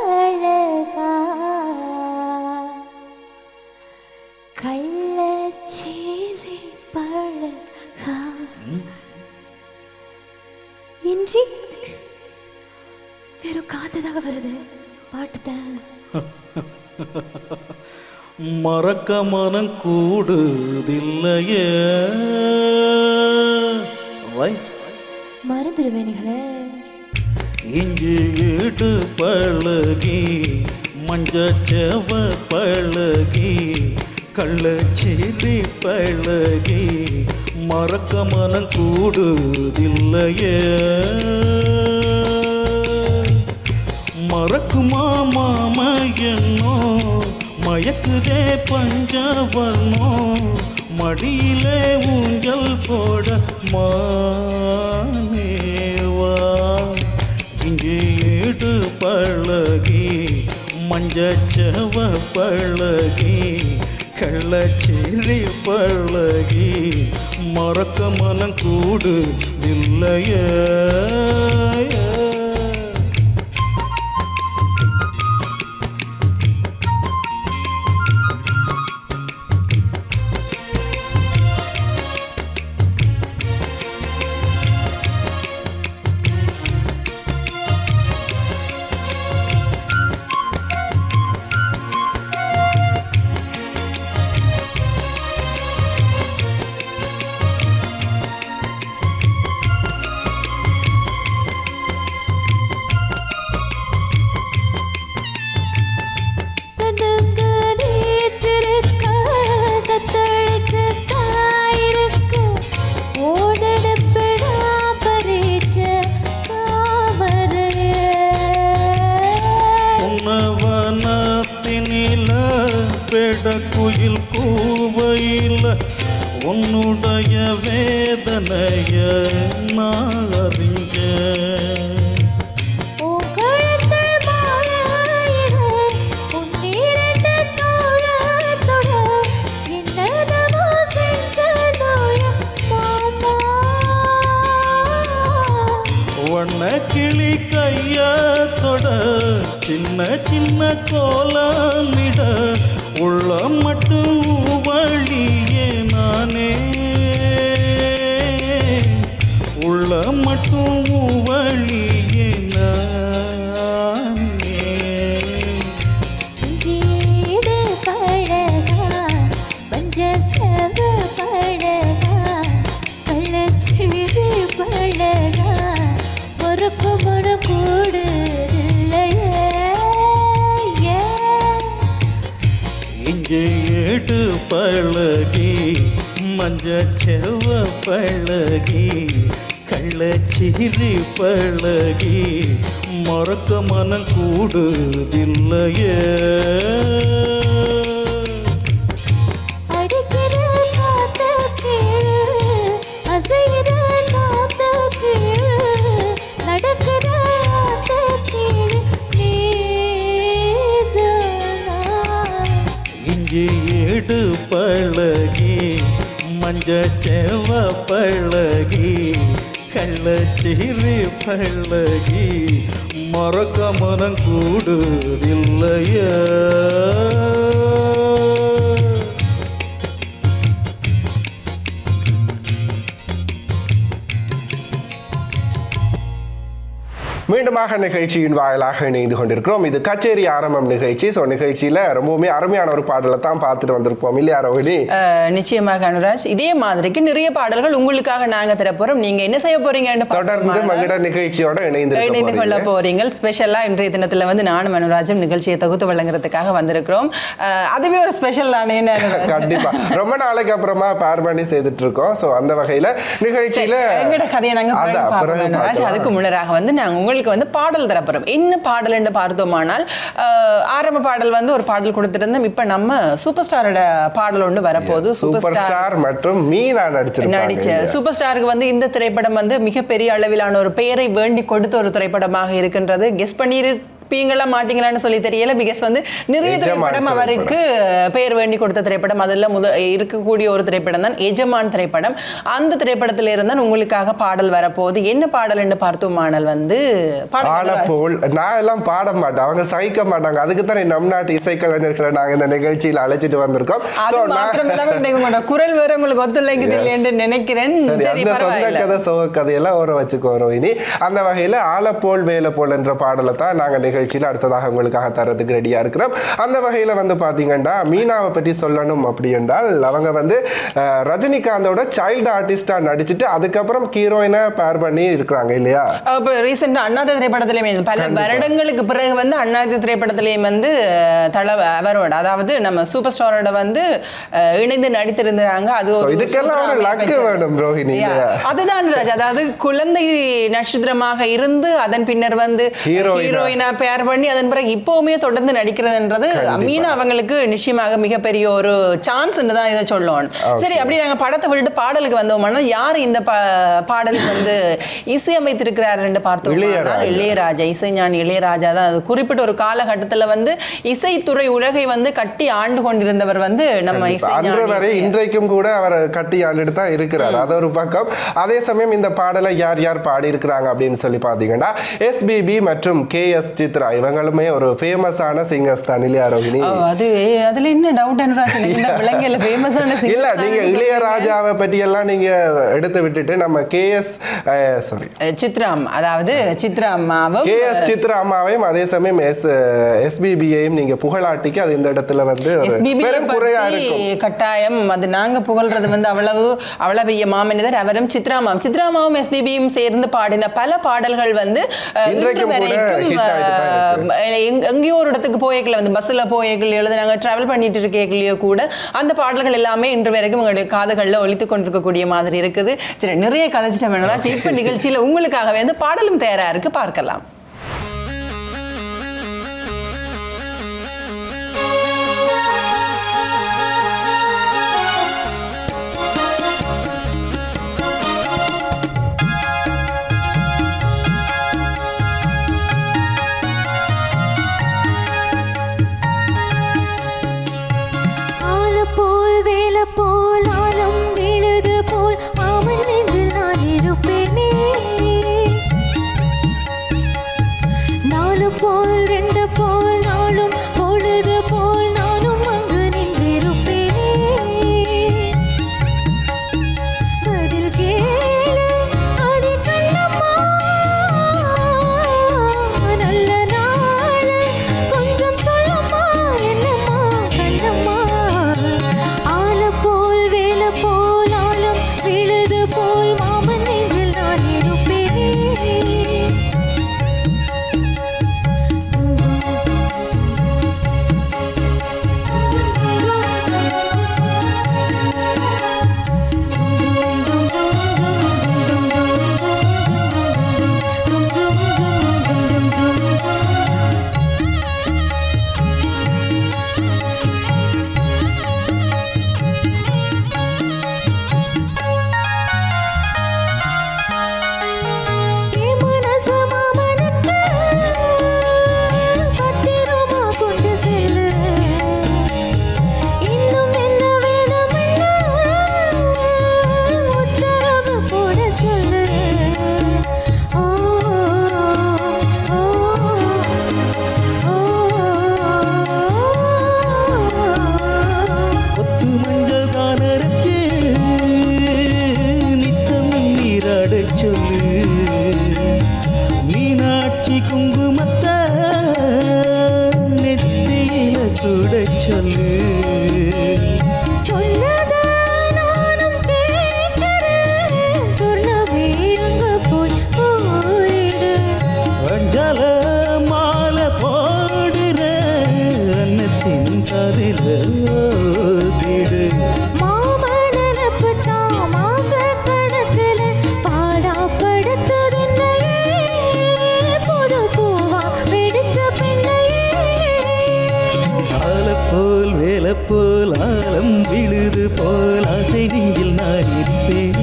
கள்ளச்சீரி பழகா. இஞ்சி வெறும் காத்துதாக வருது பாட்டு தான்.
மறக்க மனம் கூடுதில்லையே.
மறந்துடுவேனுங்களே.
இஞ்சி இடு பழகி மஞ்சச்செவ பழகி கள்ளச்சீரி பழகி மறக்க மனம் கூடுதில்லையே. மறக்குமா மாம என்னோ மயக்குதே பஞ்சவர்ணோ மடியிலே ஊஞ்சல் போட மானேவா. இங்கே ஏடு பழகி மஞ்சச்செவ பழகி கள்ளச்சீரி பழகி மறக்க மனம் கூடு இல்லையே. குயில் கூவையில் உன்னுடைய வேதனைய நான் அறிஞ்சேன். வண்ண கிளி கையத்தொட சின்ன சின்ன கோலமிட உள்ள மட்டும் வழியே நானே உள்ள மட்டும் வழியே நானே.
ஜீடு பழகா பஞ்ச சவ பழகா கள்ளச்சீரி பழகா மறுக்கு மறு கூடு
ஏடு பழகி மஞ்சச்செவ பழகி கள்ளச்சீரி பழகி மறக்க மனம் கூடுதில்லையே.
அடிக்கிற காத்து கீழே அசைகிற காத்து கீழே நடக்கிற ஆத்து கீழே நீதானா.
இஞ்சி ஏடு பழகி மஞ்சச்சேவ பழகி கள்ளச்சீரி பழகி மறக்க மனம் கூடுதில்லையே.
மீண்டுமாக நிகழ்ச்சியின் வாயிலாக இணைந்து கொண்டிருக்கிறோம். இது கச்சேரி ஆரம்பம் நிகழ்ச்சி. ஸோ நிகழ்ச்சியில் ரொம்பவுமே அருமையான ஒரு பாடலை தான் பார்த்துட்டு வந்திருப்போம் இல்லையா ரோஹிணி?
நிச்சயமாக அனுராஜ், இதே மாதிரிக்கு நிறைய பாடல்கள் உங்களுக்காக நாங்க தரப்போறோம். நீங்க என்ன செய்ய போறீங்கன்னு
தொடர்ந்து மகிட நிகழ்ச்சியோட இணைந்து
கொள்ள போறீங்க. ஸ்பெஷலா இன்றைய தினத்துல வந்து நானும் அனுராஜும் நிகழ்ச்சியை தொகுத்து வழங்குறதுக்காக வந்திருக்கிறோம். அதுவே ஒரு ஸ்பெஷல் தானே.
கண்டிப்பா ரொம்ப நாளைக்கு அப்புறமா பேர் பண்ணி செய்துட்டு இருக்கோம். ஸோ அந்த வகையில நிகழ்ச்சியில
எங்கட கதையை நாங்க அதுக்கு முன்னராக வந்து நாங்க உங்களுக்கு வந்து பாடல் தரப்போறோம். என்ன பாடல் என்று பார்த்தோமானால், ஆரம்ப பாடல் வந்து ஒரு பாடல் கொடுத்திருந்தோம். இப்ப நம்ம சூப்பர் ஸ்டாரோட பாடல் ஒன்று வரப்போகுது.
சூப்பர் ஸ்டார் மற்றும் மீனா நடிச்ச
சூப்பர் ஸ்டாருக்கு வந்து இந்த திரைப்படம் வந்து மிகப்பெரிய அளவிலான ஒரு பெயரை வேண்டி கொடுத்த ஒரு திரைப்படமாக இருக்கின்றது. கெஸ் பீங்களா மாட்டீங்களான்னு சொல்லி தெரியல. பிகாஸ் வந்து நிறைய திரைப்படம் அவருக்கு பெயர் வேண்டி கொடுத்த திரைப்படம். அதில் இருக்கக்கூடிய ஒரு திரைப்படம் தான் எஜமான் திரைப்படம். அந்த திரைப்படத்தில் இருந்தால் உங்களுக்காக பாடல் வரப்போகுது. என்ன பாடல் என்று பார்த்தோமானால் வந்து
நான் எல்லாம் பாட மாட்டேன், அவங்க சகிக்க மாட்டாங்க. அதுக்கு தான் நம் நாட்டு இசைக்கலைஞர்களை நாங்கள் இந்த நிகழ்ச்சியில் அழைச்சிட்டு வந்திருக்கோம்.
குரல் வேற உங்களுக்கு ஒத்துழைக்குது என்று நினைக்கிறேன்.
கதை சோக கதையெல்லாம் ஓர வச்சுக்கோ ரோஹிணி. அந்த வகையில் ஆலப்போல் வேலை போல் என்ற பாடலை தான் நாங்கள் நிகழ்ச்சியில் அடுத்ததாக உங்களுக்காக தரதுக்கு ரெடியா இருக்கிறோம். அந்த வகையில வந்து பாத்தீங்கன்னா மீனாவை பற்றி சொல்லணும் அப்படி என்றால், அவங்க வந்து ரஜினிகாந்தோட சைல்டு ஆர்டிஸ்டா நடிச்சுட்டு அதுக்கப்புறம் ஹீரோயினா பேர் பண்ணி இருக்கிறாங்க இல்லையா?
இப்போ ரீசெண்டா அண்ணாத்த திரைப்படத்திலேயுமே பல வருடங்களுக்கு பிறகு வந்து அண்ணாத்த திரைப்படத்திலேயும் வந்து அவரோட, அதாவது நம்ம சூப்பர் ஸ்டாரோட வந்து இணைந்து நடித்திருந்தாங்க. அது ஒரு
இதுக்கெல்லாம் லக்கு வேணும் ரோஹிணி.
அதுதான் ராஜ், அதாவது குழந்தை நட்சத்திரமாக இருந்து அதன் பின்னர் வந்து ஹீரோயினா பேர் பண்ணி அதன் பிறகு இப்பவுமே தொடர்ந்து நடிக்கிறதுன்றது மீனா அவங்களுக்கு நிச்சயமாக மிகப்பெரிய ஒரு சான்ஸ் தான் இதை சொல்லணும். சரி, அப்படி நாங்க படத்தை விட்டுட்டு பாடலுக்கு வந்தோம்னா, யார் இந்த பாடலுக்கு வந்து இசையமைத்திருக்கிறார் என்று பார்த்தோம். இளையராஜா, இசைஞானி இளையராஜா தான். அது குறிப்பிட்ட ஒரு காலகட்டத்தில் வந்து இசைத்துறை உலகை வந்து கட்டி ஆண்டு கொண்டிருந்தவர் வந்து நம்ம இசைஞானி.
இன்றைக்கும் கூட அவர் கட்டி ஆண்டுட்டு தான் இருக்கிறார். அது ஒரு பக்கம். அதே சமயம் இந்த பாடலை யார் யார் பாடி இருக்கிறாங்க அப்படின்னு சொல்லி பாத்தீங்கன்னா, எஸ்பிபி மற்றும் KS சித்ரா, இவங்களுமே ஒரு ஃபேமஸான சிங்கர்ஸ் தான் இல்லையா ரோஹிணி?
அதுல என்ன டவுட் விளங்கல, ஃபேமஸான சிங்கர்
இல்ல. நீங்க இளையராஜாவை பற்றி எல்லாம் நீங்க எடுத்து விட்டுட்டு நம்ம
சித்ரா, அதாவது சித்ரா அம்மாவும்
KS சித்ரா அம்மாவையும் அதே சமயம் SBBயையும் நீங்க புகழாட்டிக்கு அது இந்த இடத்துல வந்து பெரும் குறையா இருக்கும்.
கட்டாயம் அது நாங்க புகழ்றது வந்து அவ்வளவு பெரிய மாமனிதர் அவரும். சித்ராமாவும் SBBயும் சேர்ந்து பாடின பல பாடல்கள் வந்து எங்கேயோ ஒரு இடத்துக்கு போய்க்கல, வந்து பஸ்ல போய்க்கலையோ அல்லது நாங்கள் டிராவல் பண்ணிட்டு இருக்கலையோ கூட அந்த பாடல்கள் எல்லாமே இன்று வரைக்கும் உங்களுடைய காதுகளில் ஒலித்து கொண்டிருக்கக்கூடிய மாதிரி இருக்குது. சரி, நிறைய கதைச்சிட்ட வேணாம். இப்ப நிகழ்ச்சியில உங்களுக்காகவே வந்து பாடலும் தயாரா இருக்கு, பார்க்கலாம்.
போல் ஆலம் விழுது போல் ஆசை நெஞ்சில் நான் இருப்பேன்.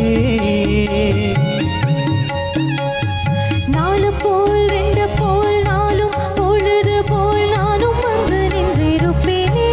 நாலு போல் ரெண்டு போல் நாலும் பொழுது போல் நானும் வந்து நின்றிருப்பேனே.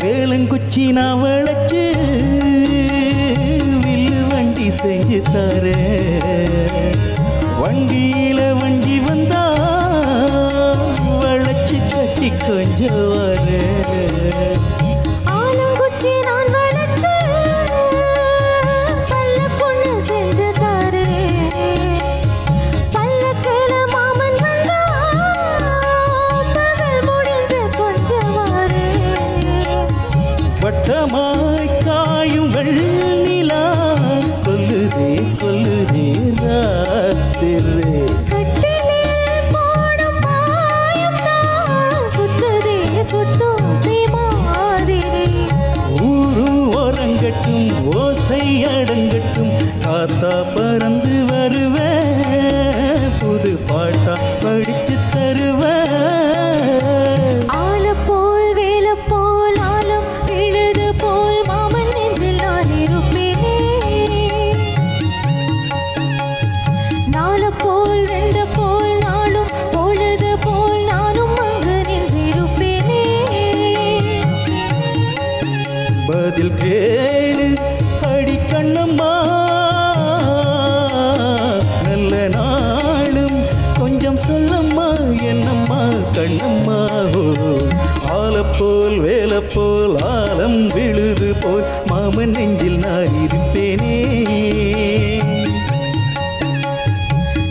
வேலங்குச்சி நான் வளைச்சு வில்லு வண்டி செஞ்சு தரேன். வண்டியில வண்டி வந்தா வளைச்சு கட்டி கொஞ்சம் வரேன்.
ஆலங்குச்சி நான் வளைச்சு பல்ல பொண்ணு செஞ்சு தரேன். பல்லக்கில மாமன் வந்தா பகல் முடிஞ்சு கொஞ்சம் வரேன்.
வட்டமாய் காயும் வெண்ணிலா கொல்லுதே கொல்லுதே ராத்திரே.
கட்டிலில் போடும் பாயம் தான் குத்துதே குத்தோசை மாதிரி.
ஊரும் ஓரங்கட்டும் ஓசை அடங்கட்டும் காத்தா பறந்து வருவேன். புது பாட்டா படிச்சு தருவேன்.
ஆல போல் வேல போல் ஆலம் விழுது போல் மாமன் நெஞ்சில் நான் இருப்பேனே. நாலு போல் ரெண்டு போல் நாளும் பொழுது போல் நானும் அங்கு நின்றிருப்பேனே.
பதில் கேளு அடி கண்ணம்மா, நல்ல நாளும் கொஞ்சம் சொல்லம்மா என்னம்மா கண்ணம்மா. ஆலப்போல் வேலப்போல் ஆலம் விழுது போல் மாமன் நெஞ்சில் நான் இருப்பேனே.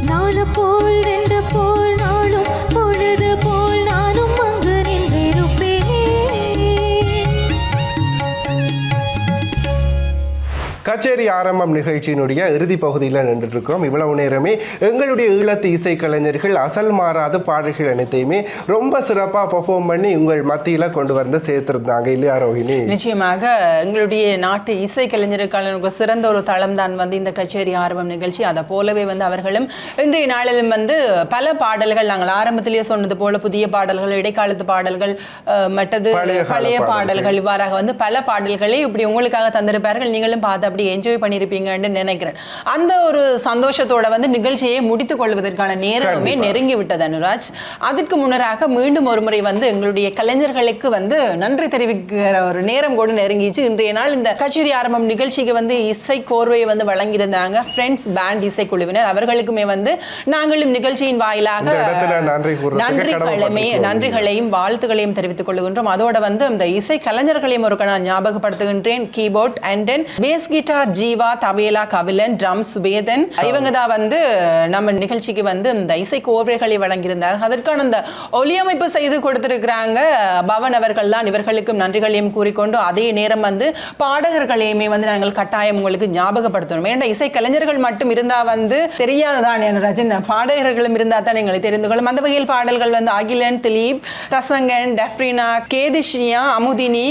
நாலு போல் ரெண்டு போல் நாளும் பொழுது போல் நானும் அங்கு நின்றிருப்பேனே.
கச்சேரி ஆரம்பம் நிகழ்ச்சியினுடைய இறுதி பகுதியில் நின்றுட்டு இருக்கிறோம். இவ்வளவு நேரமே எங்களுடைய ஈழத்து இசை கலைஞர்கள் அசல் மாறாத பாடல்கள் அனைத்தையுமே ரொம்ப சிறப்பாக பெர்ஃபார்ம் பண்ணி உங்கள் மத்தியில் கொண்டு வந்து சேர்த்துருந்தாங்க இல்லையா ரோஹிணி?
நிச்சயமாக எங்களுடைய நாட்டு இசை கலைஞருக்கான சிறந்த ஒரு தளம் தான் வந்து இந்த கச்சேரி ஆரம்பம் நிகழ்ச்சி. அதை போலவே வந்து அவர்களும் இன்றைய நாளிலும் வந்து பல பாடல்கள் நாங்கள் ஆரம்பத்திலேயே சொன்னது போல புதிய பாடல்கள், இடைக்காலத்து பாடல்கள், மற்றது பழைய பாடல்கள், இவ்வாறாக வந்து பல பாடல்களை இப்படி உங்களுக்காக தந்திருப்பார்கள். நீங்களும் பார்த்து அப்படி என்ஜாய் பண்ணியிருப்பீங்கன்னு நினைக்கிறேன். அந்த ஒரு சந்தோஷத்தோட வந்து நிகழ்ச்சியை முடித்துக் கொள்வதற்கான நேரமே நெருங்கி விட்டது அனுராஜ். அதற்கு முன்னராக மீண்டும் ஒரு முறை வந்து எங்களுடைய கலைஞர்களுக்கு வந்து நன்றி தெரிவிக்கிற ஒரு நேரம் கூட நெருங்கிச்சு. இன்றைய நாள் இந்த கச்சேரி ஆரம்பம் நிகழ்ச்சிக்கு வந்து இசை கோர்வையை வந்து வழங்கியிருந்தாங்க ஃப்ரெண்ட்ஸ் பேண்ட் இசைக்குழுவினர். அவர்களுக்குமே வந்து நாங்களும் நிகழ்ச்சியின் வாயிலாக நன்றிகளையும் வாழ்த்துக்களையும் தெரிவித்துக் கொள்கின்றோம். அதோட வந்து அந்த இசை கலைஞர்களையும் ஒரு ஞாபகப்படுத்துகின்றேன். Keyboard and then bass guitar Jeeva, tabla Kabilan, drums Vedhan, இவங்க தான் வந்து நம்ம நிகழ்ச்சிக்கு வந்து இந்த இசை கோர்வைகளை வழங்கியிருந்தார்கள். அதற்கான அந்த ஒலியமைப்பு செய்து கொடுத்திருக்கிறாங்க பவன் அவர்கள் தான். இவர்களுக்கும் நன்றிகளையும் கூறிக்கொண்டு அதே நேரம் வந்து பாடகர்களையுமே வந்து நாங்கள் கட்டாயம் உங்களுக்கு ஞாபகப்படுத்தணும். ஏன்னா இசை கலைஞர்கள் மட்டும் இருந்தா வந்து தெரியாததான் ரஜன், பாடகர்களும் இருந்தா தான் எங்களை தெரிந்து கொள்ளும். அந்த வகையில் பாடல்கள் வந்து அகிலன், திலீப், தசங்கன், டெஃப்ரினா, கேதிஷ்யா, அமுதினி,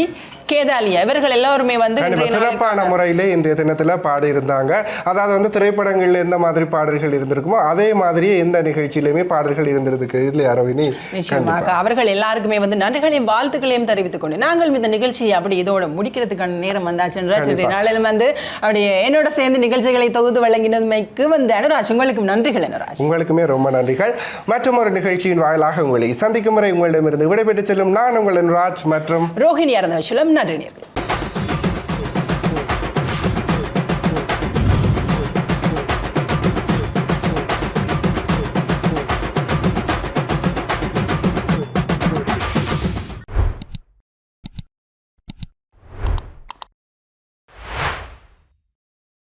கேதாலியா இவர்கள் எல்லாருமே வந்து
சிறப்பான முறையிலே இன்றைய தினத்தில் பாடி இருந்தாங்க. அதாவது வந்து திரைப்படங்கள்ல எந்த மாதிரி பாடல்கள் இருந்திருக்குமோ அதே மாதிரியே இந்த நிகழ்ச்சியிலுமே பாடல்கள் இருந்திருக்கு இல்லையா ரோஹிணி?
நிச்சயமாக அவர்கள் எல்லாருக்குமே வந்து நன்றிகளையும் வாழ்த்துக்களையும் தெரிவித்துக் கொண்டு நாங்கள் இந்த நிகழ்ச்சியை அப்படி இதோட முடிக்கிறதுக்கான நேரம் வந்தாச்சு. நாளிலும் வந்து அப்படியே என்னோட சேர்ந்து நிகழ்ச்சிகளை தொகுத்து வழங்கினதுமைக்கு வந்து அனுராஜ் உங்களுக்கும் நன்றிகள். அனுராஜ்
உங்களுக்குமே ரொம்ப நன்றிகள். மற்றும் ஒரு நிகழ்ச்சியின் வாயிலாக உங்களை சந்திக்கும் வரை உங்களிடமிருந்து விடைபெற்று செல்லும் நான் உங்கள் அனுராஜ் மற்றும்
ரோஹிணி. நன்றி நேயர்களே.